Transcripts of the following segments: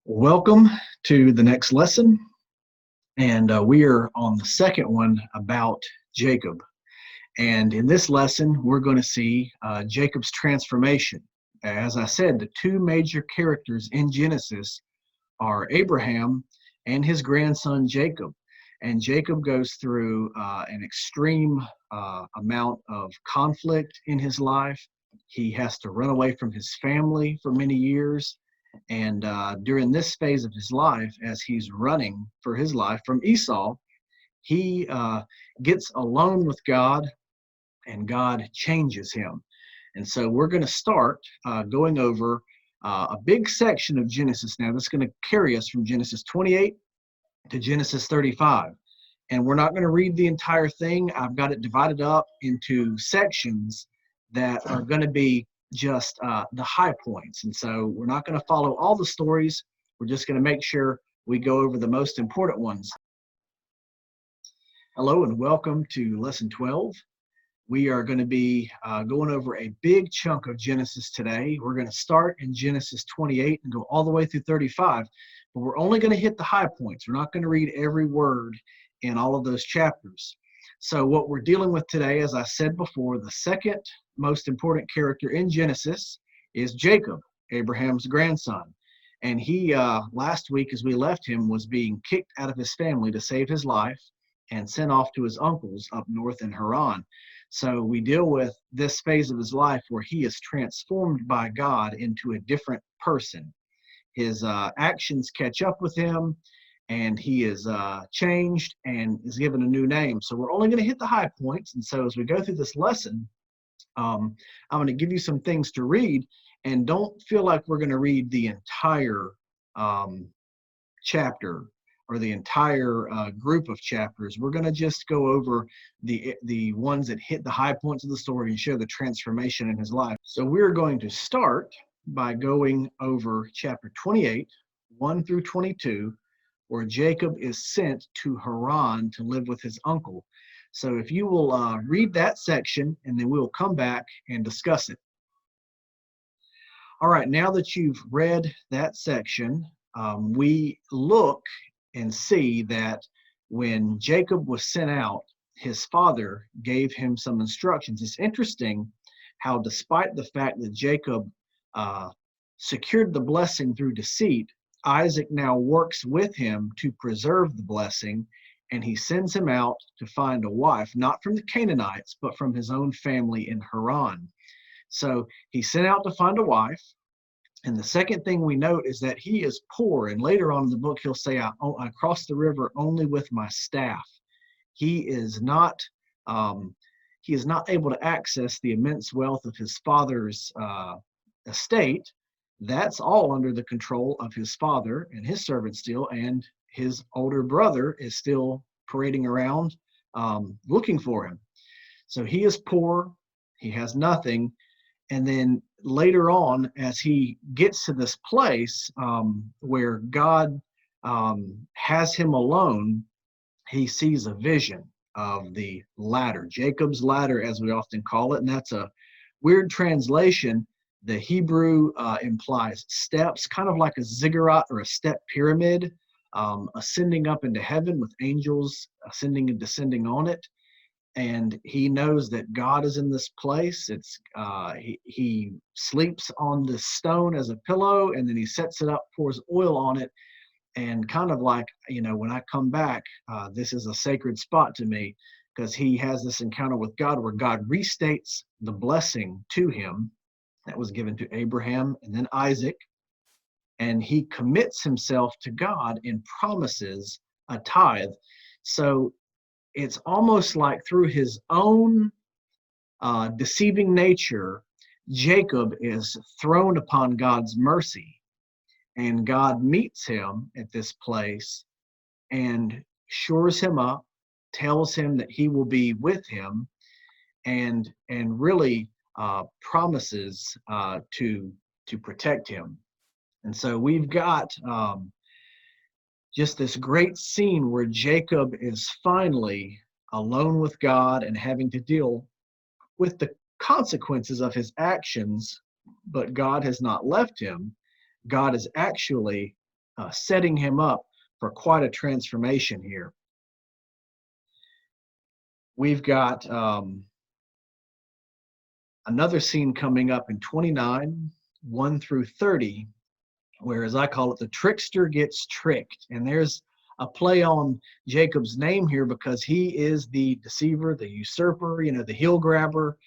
Welcome to the next lesson, and we are on the second one about Jacob. And in this lesson, we're going to see Jacob's transformation. As I said, the two major characters in Genesis are Abraham and his grandson Jacob. And Jacob goes through an extreme amount of conflict in his life. He has to run away from his family for many years. And during this phase of his life, as he's running for his life from Esau, he gets alone with God, and God changes him. And so we're going to start going over a big section of Genesis now that's going to carry us from Genesis 28 to Genesis 35. And we're not going to read the entire thing. I've got it divided up into sections that are going to be just the high points. And so we're not going to follow all the stories. We're just going to make sure we go over the most important ones. Hello and welcome to Lesson 12. We are going to be going over a big chunk of Genesis today. We're going to start in Genesis 28 and go all the way through 35, but we're only going to hit the high points. We're not going to read every word in all of those chapters. So what we're dealing with today, as I said before, the second most important character in Genesis is Jacob, Abraham's grandson. And he, last week as we left him, was being kicked out of his family to save his life and sent off to his uncles up north in Haran. So we deal with this phase of his life where he is transformed by God into a different person. His actions catch up with him, and he is changed and is given a new name. So we're only going to hit the high points. And so as we go through this lesson, I'm going to give you some things to read, and don't feel like we're going to read the entire chapter or the entire group of chapters. We're going to just go over the ones that hit the high points of the story and show the transformation in his life. So we're going to start by going over chapter 28, 1 through 22, where Jacob is sent to Haran to live with his uncle. So if you will read that section, and then we'll come back and discuss it. All right, now that you've read that section, we look and see that when Jacob was sent out, his father gave him some instructions. It's interesting how, despite the fact that Jacob secured the blessing through deceit, Isaac now works with him to preserve the blessing, and he sends him out to find a wife, not from the Canaanites, but from his own family in Haran. So he sent out to find a wife. And the second thing we note is that he is poor. And later on in the book, he'll say, I crossed the river only with my staff. He is not able to access the immense wealth of his father's estate. That's all under the control of his father and his servants still, and his older brother is still parading around looking for him. So he is poor, he has nothing. And then later on, as he gets to this place where God has him alone, he sees a vision of the ladder, Jacob's ladder, as we often call it. And that's a weird translation. The Hebrew implies steps, kind of like a ziggurat or a step pyramid, ascending up into heaven with angels ascending and descending on it. And he knows that God is in this place. He sleeps on this stone as a pillow, and then he sets it up, pours oil on it, and kind of like, when I come back, this is a sacred spot to me, because he has this encounter with God where God restates the blessing to him that was given to Abraham and then Isaac, and he commits himself to God and promises a tithe. So it's almost like through his own deceiving nature, Jacob is thrown upon God's mercy, and God meets him at this place and shores him up, tells him that he will be with him, and really promises to protect him. And so we've got just this great scene where Jacob is finally alone with God and having to deal with the consequences of his actions, but God has not left him. God is actually setting him up for quite a transformation here. We've got another scene coming up in 29, 1 through 30, where, as I call it, the trickster gets tricked. And there's a play on Jacob's name here because he is the deceiver, the usurper, the heel grabber.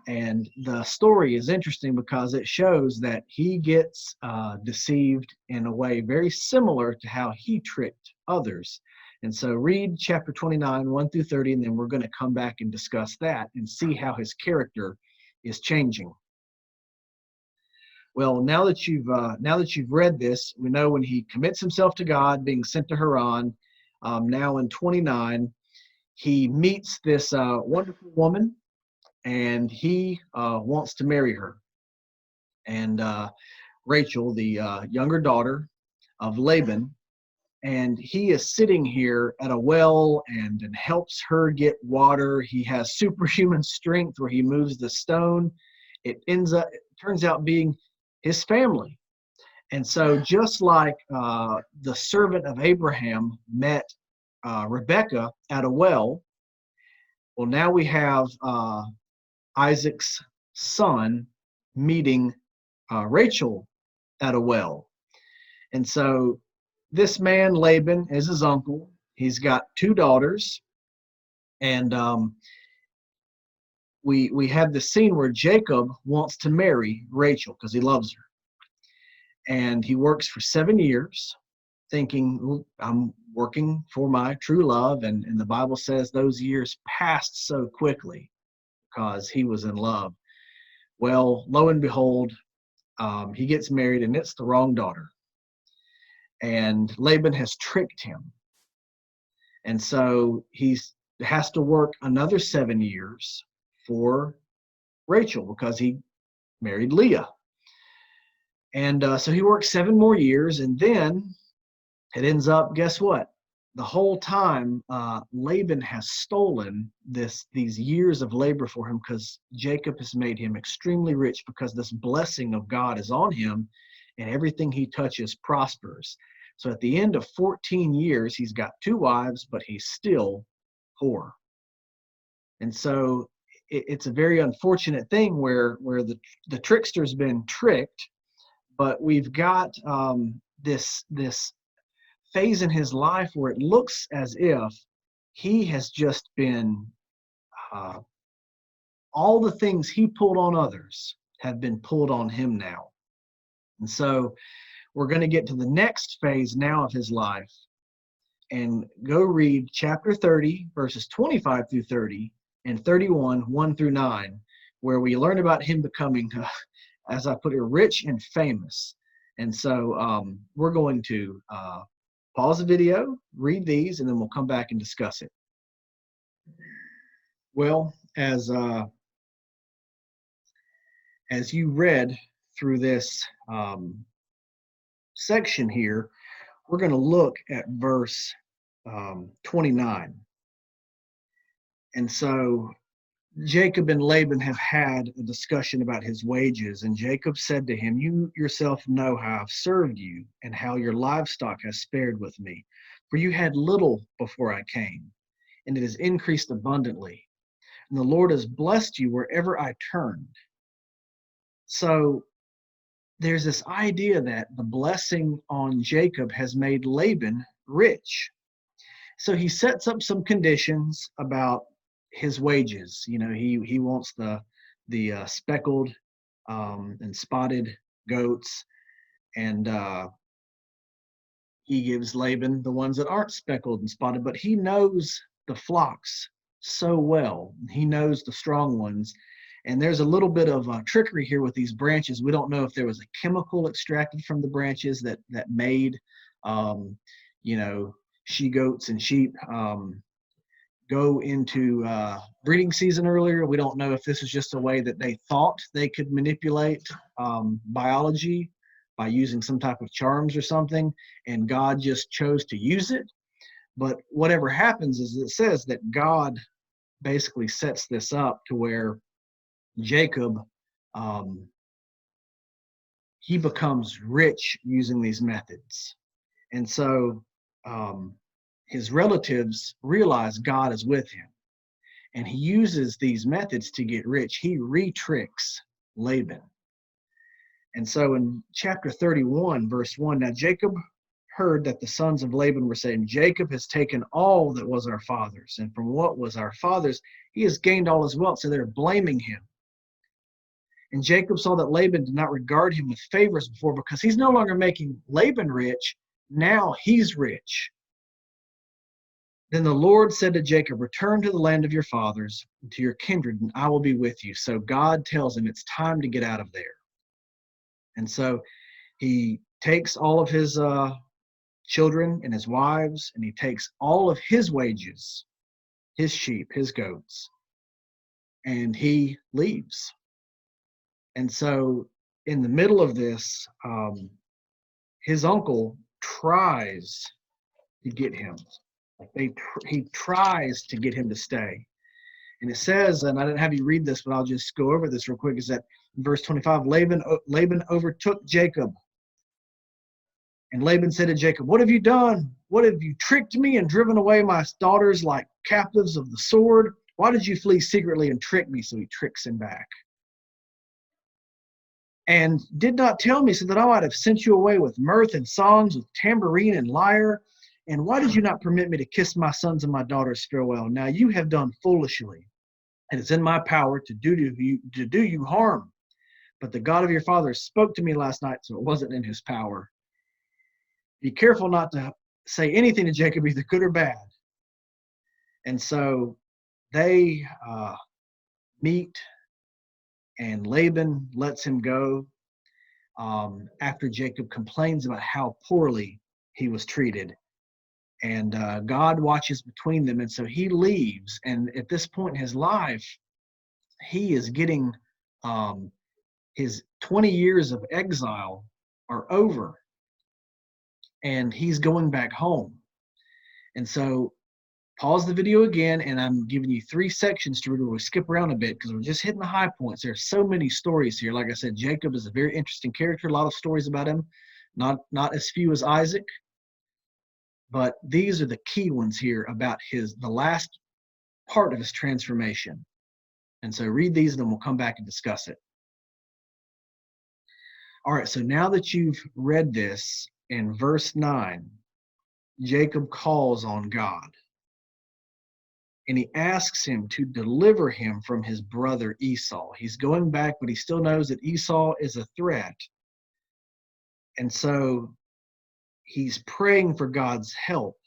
And the story is interesting because it shows that he gets deceived in a way very similar to how he tricked others. And so read chapter 29, 1 through 30, and then we're going to come back and discuss that and see how his character is changing. Well, now that you've read this, we know when he commits himself to God, being sent to Haran. Now in 29, he meets this wonderful woman, and he wants to marry her. And Rachel, the younger daughter of Laban, and he is sitting here at a well and helps her get water. He has superhuman strength where he moves the stone. It turns out being his family. And so just like the servant of Abraham met Rebekah at a well, well, now we have Isaac's son meeting Rachel at a well. And so this man, Laban, is his uncle. He's got 2 daughters. And we have the scene where Jacob wants to marry Rachel because he loves her. And he works for 7 years thinking, I'm working for my true love. And the Bible says those years passed so quickly because he was in love. Well, lo and behold, he gets married, and it's the wrong daughter. And Laban has tricked him. And so he has to work another 7 years for Rachel because he married Leah. And so he works 7 more years, and then it ends up, guess what? The whole time, Laban has stolen these years of labor for him because Jacob has made him extremely rich because this blessing of God is on him, and everything he touches prospers. So at the end of 14 years, he's got 2 wives, but he's still poor. And so it's a very unfortunate thing where the trickster's been tricked, but we've got this phase in his life where it looks as if he has just been, all the things he pulled on others have been pulled on him now. And so we're going to get to the next phase now of his life and go read chapter 30, verses 25 through 30, and 31, 1 through 9, where we learn about him becoming, as I put it, rich and famous. And so we're going to pause the video, read these, and then we'll come back and discuss it. Well, as you read through this section here, we're going to look at verse 29. And so Jacob and Laban have had a discussion about his wages, and Jacob said to him, you yourself know how I've served you and how your livestock has spared with me. For you had little before I came, and it has increased abundantly. And the Lord has blessed you wherever I turned. So there's this idea that the blessing on Jacob has made Laban rich. So he sets up some conditions about his wages. He wants the speckled and spotted goats, and he gives Laban the ones that aren't speckled and spotted, but he knows the flocks so well. He knows the strong ones. And there's a little bit of trickery here with these branches. We don't know if there was a chemical extracted from the branches that made, she-goats and sheep go into breeding season earlier. We don't know if this is just a way that they thought they could manipulate biology by using some type of charms or something, and God just chose to use it. But whatever happens is it says that God basically sets this up to where Jacob, he becomes rich using these methods. And so his relatives realize God is with him. And he uses these methods to get rich. He re-tricks Laban. And so in chapter 31, verse 1, now Jacob heard that the sons of Laban were saying, Jacob has taken all that was our father's, and from what was our father's, he has gained all his wealth. So they're blaming him. And Jacob saw that Laban did not regard him with favors before, because he's no longer making Laban rich. Now he's rich. Then the Lord said to Jacob, return to the land of your fathers, and to your kindred, and I will be with you. So God tells him it's time to get out of there. And so he takes all of his children and his wives, and he takes all of his wages, his sheep, his goats, and he leaves. And so in the middle of this, his uncle tries to get him. He tries to get him to stay. And it says, and I didn't have you read this, but I'll just go over this real quick, is that in verse 25, Laban overtook Jacob. And Laban said to Jacob, what have you done? What have you tricked me and driven away my daughters like captives of the sword? Why did you flee secretly and trick me? So he tricks him back. And did not tell me, so that I might have sent you away with mirth and songs, with tambourine and lyre. And why did you not permit me to kiss my sons and my daughters farewell? Now you have done foolishly, and it's in my power to do you harm. But the God of your fathers spoke to me last night, so it wasn't in his power. Be careful not to say anything to Jacob, either good or bad. And so they meet, and Laban lets him go after Jacob complains about how poorly he was treated. And God watches between them, and so he leaves. And at this point in his life, he is getting his 20 years of exile are over, and he's going back home. And so pause the video again, and I'm giving you 3 sections to read where we skip around a bit, because we're just hitting the high points. There's so many stories here. Like I said, Jacob is a very interesting character, a lot of stories about him, not as few as Isaac. But these are the key ones here about the last part of his transformation. And so read these, and then we'll come back and discuss it. All right, so now that you've read this, in verse 9, Jacob calls on God. And he asks him to deliver him from his brother Esau. He's going back, but he still knows that Esau is a threat. And so he's praying for God's help.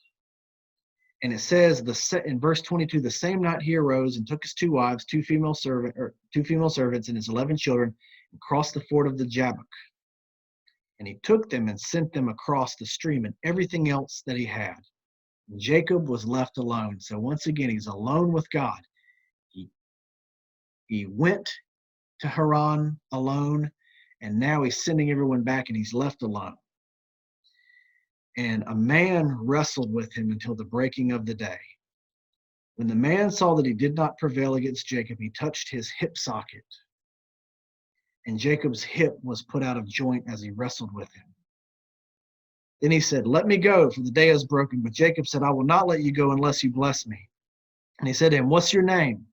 And it says in verse 22, the same night he arose and took his 2 wives, 2 female servants, and his 11 children, and crossed the ford of the Jabbok. And he took them and sent them across the stream and everything else that he had. And Jacob was left alone. So once again, he's alone with God. He went to Haran alone, and now he's sending everyone back, and he's left alone. And a man wrestled with him until the breaking of the day. When the man saw that he did not prevail against Jacob, he touched his hip socket. And Jacob's hip was put out of joint as he wrestled with him. Then he said, let me go, for the day is broken. But Jacob said, I will not let you go unless you bless me. And he said to him, what's your name?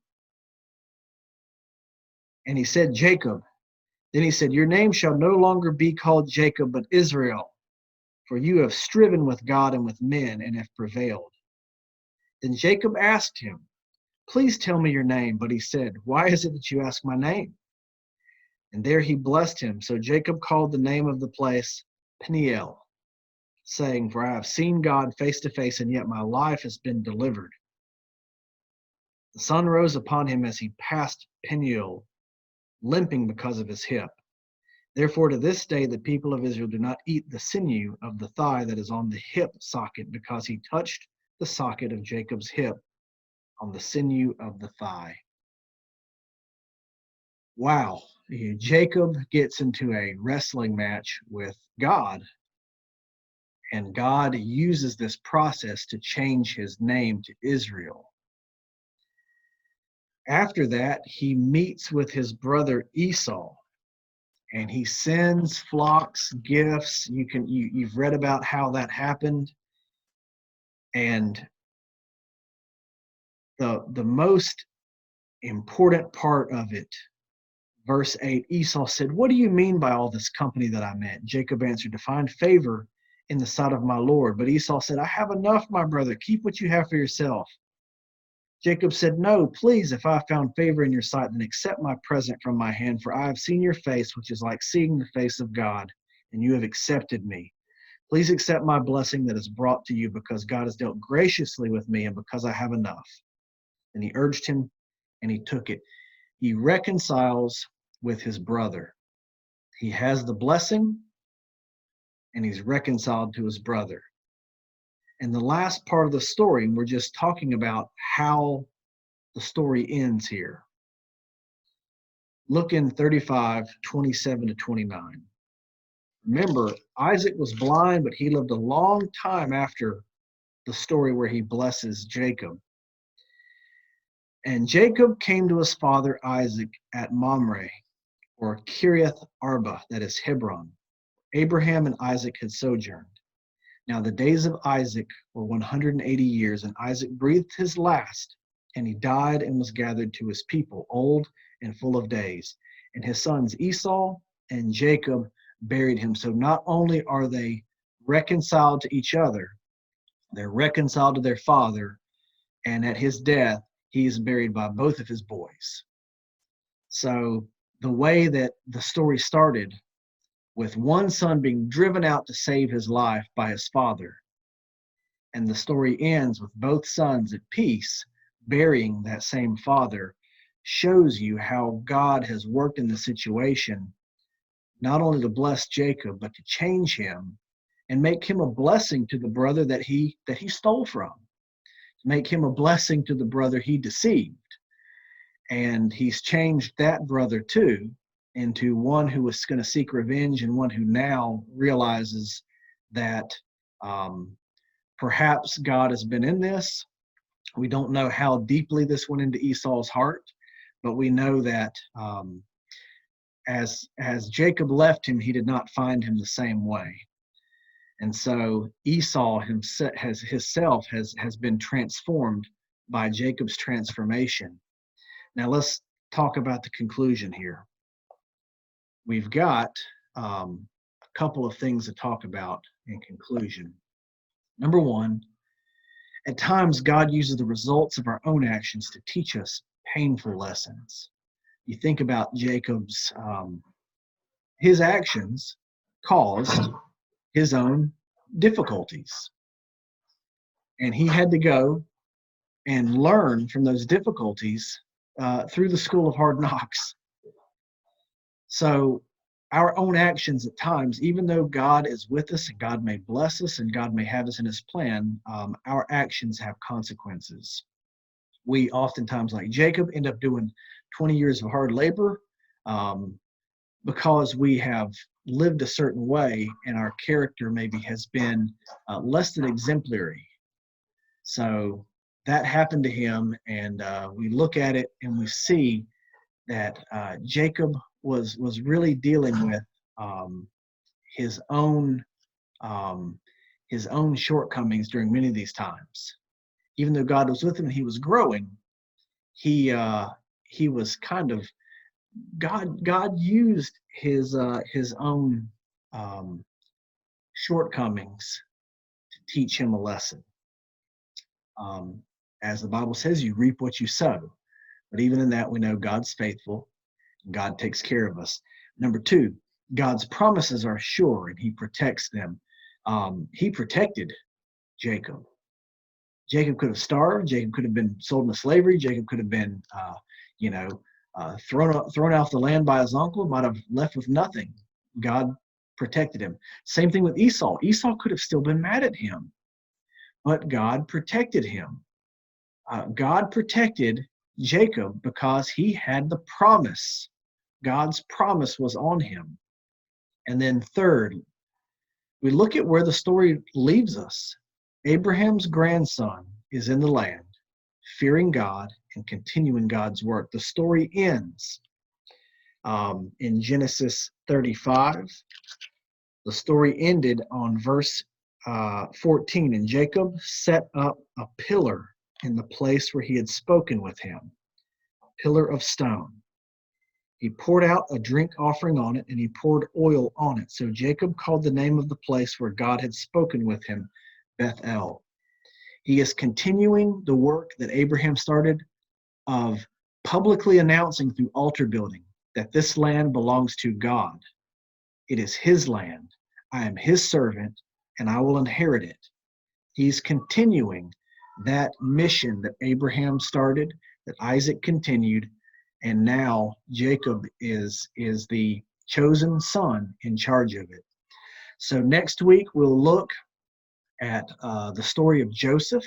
And he said, Jacob. Then he said, your name shall no longer be called Jacob, but Israel, for you have striven with God and with men and have prevailed. Then Jacob asked him, please tell me your name. But he said, why is it that you ask my name? And there he blessed him. So Jacob called the name of the place Peniel, saying, for I have seen God face to face, and yet my life has been delivered. The sun rose upon him as he passed Peniel, limping because of his hip. Therefore, to this day, the people of Israel do not eat the sinew of the thigh that is on the hip socket, because he touched the socket of Jacob's hip on the sinew of the thigh. Wow. Jacob gets into a wrestling match with God, and God uses this process to change his name to Israel. After that, he meets with his brother Esau, and he sends flocks, gifts. You've read about how that happened. And the most important part of it, verse 8, Esau said, "What do you mean by all this company that I met?" Jacob answered, "To find favor in the sight of my Lord." But Esau said, "I have enough, my brother. Keep what you have for yourself." Jacob said, "No, please, if I have found favor in your sight, then accept my present from my hand, for I have seen your face, which is like seeing the face of God, and you have accepted me. Please accept my blessing that is brought to you, because God has dealt graciously with me and because I have enough." And he urged him, and he took it. He reconciles with his brother. He has the blessing, and he's reconciled to his brother. And the last part of the story, and we're just talking about how the story ends here. Look in 35:27-29. Remember, Isaac was blind, but he lived a long time after the story where he blesses Jacob. And Jacob came to his father Isaac at Mamre, or Kiriath Arba, that is Hebron. Abraham and Isaac had sojourned. Now the days of Isaac were 180 years, and Isaac breathed his last, and he died and was gathered to his people, old and full of days. And his sons Esau and Jacob buried him. So not only are they reconciled to each other, they're reconciled to their father, and at his death, he is buried by both of his boys. So the way that the story started, with one son being driven out to save his life by his father, and the story ends with both sons at peace, burying that same father, shows you how God has worked in the situation, not only to bless Jacob, but to change him and make him a blessing to the brother that he stole from, make him a blessing to the brother he deceived. And he's changed that brother too into one who was going to seek revenge, and one who now realizes that perhaps God has been in this. We don't know how deeply this went into Esau's heart, but we know that as Jacob left him, he did not find him the same way. And so Esau himself has been transformed by Jacob's transformation. Now let's talk about the conclusion here. We've got a couple of things to talk about in conclusion. Number one, at times God uses the results of our own actions to teach us painful lessons. You think about Jacob's, his actions caused his own difficulties. And he had to go and learn from those difficulties through the school of hard knocks. So our own actions at times, even though God is with us and God may bless us and God may have us in his plan, our actions have consequences. We oftentimes, like Jacob, end up doing 20 years of hard labor because we have lived a certain way and our character maybe has been less than exemplary. So that happened to him, and we look at it and we see that Jacob was really dealing with his own shortcomings during many of these times. Even though God was with him and he was growing, he was kind of God used his own shortcomings to teach him a lesson. As the Bible says, you reap what you sow. But even in that, we know God's faithful. God takes care of us. Number two, God's promises are sure and he protects them. He protected Jacob. Jacob could have starved. Jacob could have been sold into slavery. Jacob could have been, thrown off the land by his uncle, might have left with nothing. God protected him. Same thing with Esau. Esau could have still been mad at him, but God protected him. God protected Jacob because he had the promise. God's promise was on him. And then third, we look at where the story leaves us. Abraham's grandson is in the land, fearing God and continuing God's work. The story ends. in Genesis 35. The story ended on verse 14, and Jacob set up a pillar in the place where he had spoken with him, a pillar of stone. He poured out a drink offering on it, and he poured oil on it. So Jacob called the name of the place where God had spoken with him, Bethel. He is continuing the work that Abraham started of publicly announcing through altar building that this land belongs to God. It is his land. I am his servant, and I will inherit it. He's continuing that mission that Abraham started, that Isaac continued, and now Jacob is the chosen son in charge of it. So next week we'll look at the story of Joseph.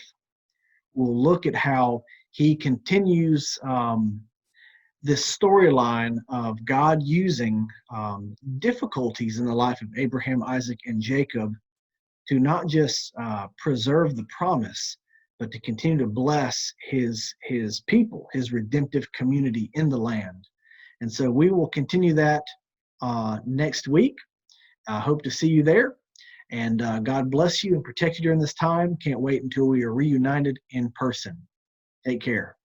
We'll look at how he continues this storyline of God using difficulties in the life of Abraham, Isaac, and Jacob to not just preserve the promise, but to continue to bless his people, his redemptive community in the land. And so we will continue that next week. I hope to see you there. And God bless you and protect you during this time. Can't wait until we are reunited in person. Take care.